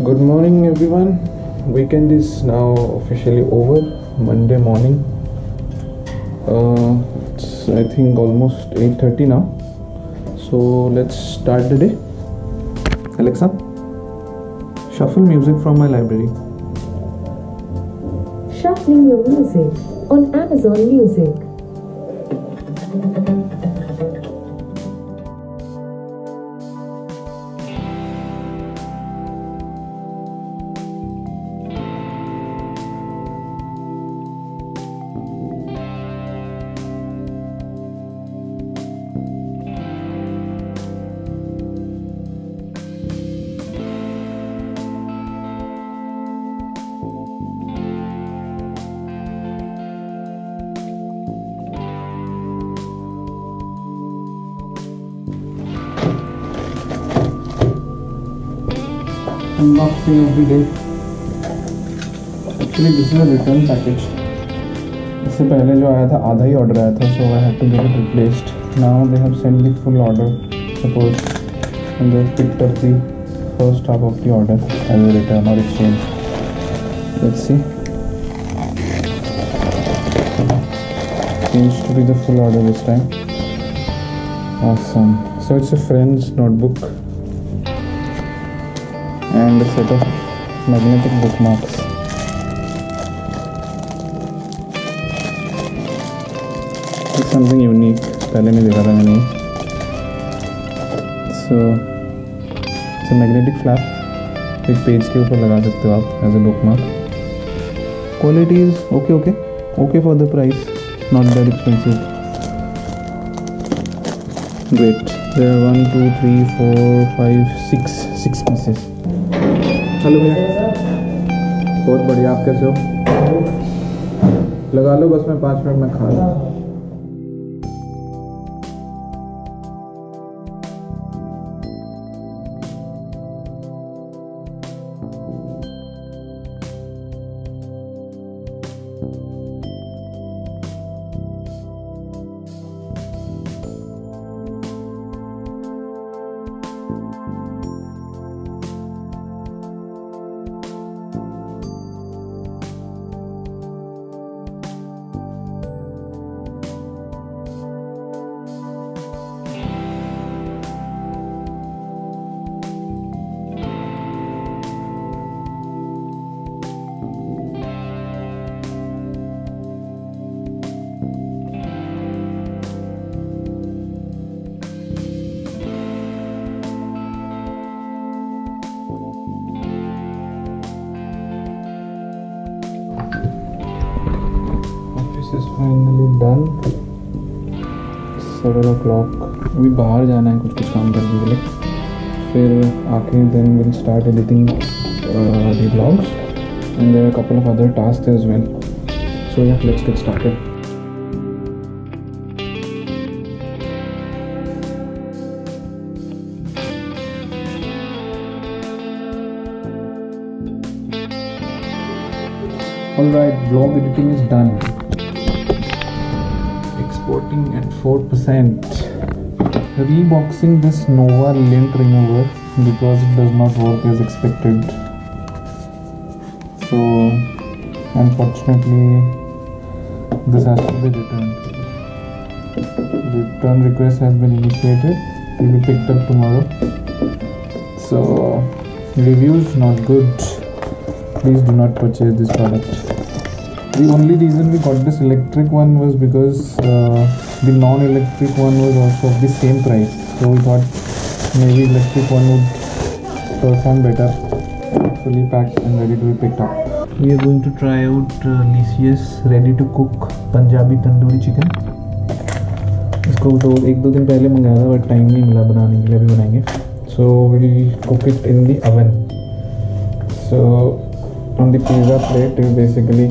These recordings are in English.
Good morning, everyone. Weekend is now officially over. Monday morning. It's I think almost 8:30 now. So let's start the day. Alexa, shuffle music from my library. Shuffling your music on Amazon Music. Unboxing every day. Actually, this is a return package. इससे पहले जो आया था आधा ही order आया था, so I had to get it replaced. Now they have sent the full order, suppose, and they have picked up the first half of the order as a return or exchange. Let's see. Seems to be the full order this time. Awesome. So it's a friend's notebook and a set of magnetic bookmarks. It's something unique. पहले नहीं देखा था मैंने. So it's a magnetic flap. एक page के ऊपर लगा सकते हो आप as a bookmark. Quality is okay for the price. Not that expensive. Great. There are 1, 2, 3, 4, 5, 6 pieces. Hello भैया, बहुत बढ़िया. आप कैसे हो? लगा लो, बस मैं 5 मिनट में खा लूँ. Is finally done. 7 o'clock. अभी बाहर जाना है कुछ काम करने के लिए. फिर आके then we'll start editing the vlogs, and there are a couple of other tasks as well. So yeah, let's get started. Alright, vlog editing is done. Exporting at 4%. Reboxing this Nova lint remover because it does not work as expected. So unfortunately this has to be returned. Return request has been initiated. It will be picked up tomorrow. So reviews not good. Please do not purchase this product. The only reason we got this electric one was because the non-electric one was also of the same price. So we thought maybe electric one would perform better. Fully packed and ready to be picked up. We are going to try out Licious ready to cook Punjabi tandoori chicken. इसको तो 1-2 दिन पहले मंगाया था, but time नहीं मिला बनाने के लिए. अभी बनाएंगे. So we'll cook it in the oven. So on the pizza plate you basically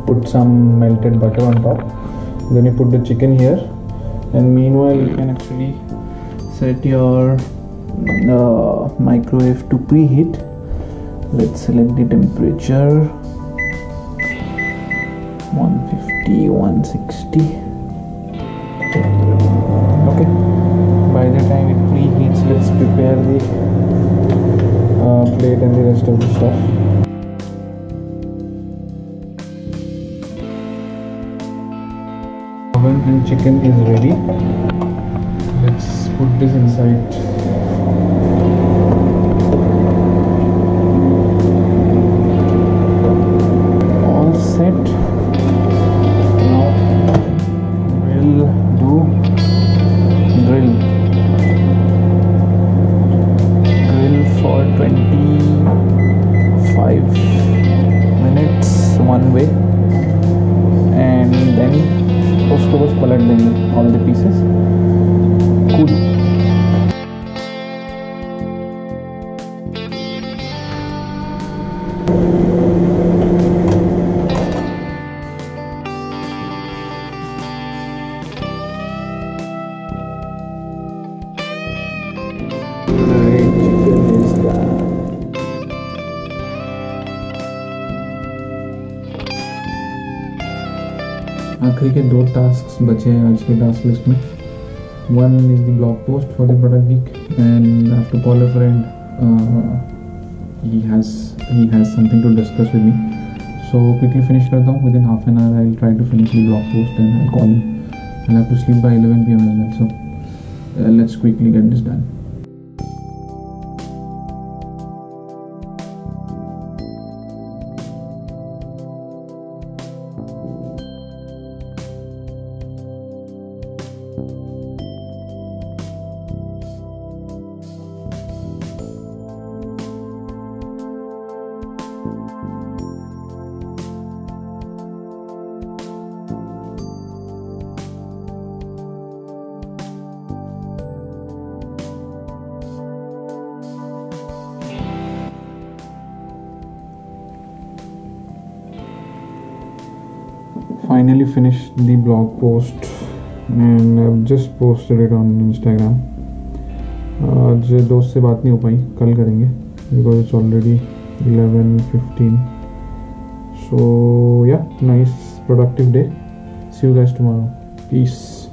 put some melted butter on top, then you put the chicken here, and meanwhile you can actually set your microwave to preheat. Let's select the temperature 150, 160. Okay, by the time it preheats, let's prepare the and the rest of the stuff. Oven and chicken is ready. Let's put this inside. All set. Now we'll do grill for 25 minutes one way, and then उसको बस पलट देंगे all the pieces. Cool. आखिरी के 2 task बचे हैं आज के टास्क लिस्ट में. One is the blog post for the product geek, and I have to call a friend. He has something to discuss with me, so quickly finish करता हूँ. Within half an hour I'll try to finish the blog post and I'll call him. I'll have to sleep by 11 PM as well, so let's quickly get this done. Finally finished the blog post and I've just posted it on Instagram. आज दोस्त से बात नहीं हो पाई, कल करेंगे because it's already 11:15. So yeah, nice productive day. See you guys tomorrow. Peace.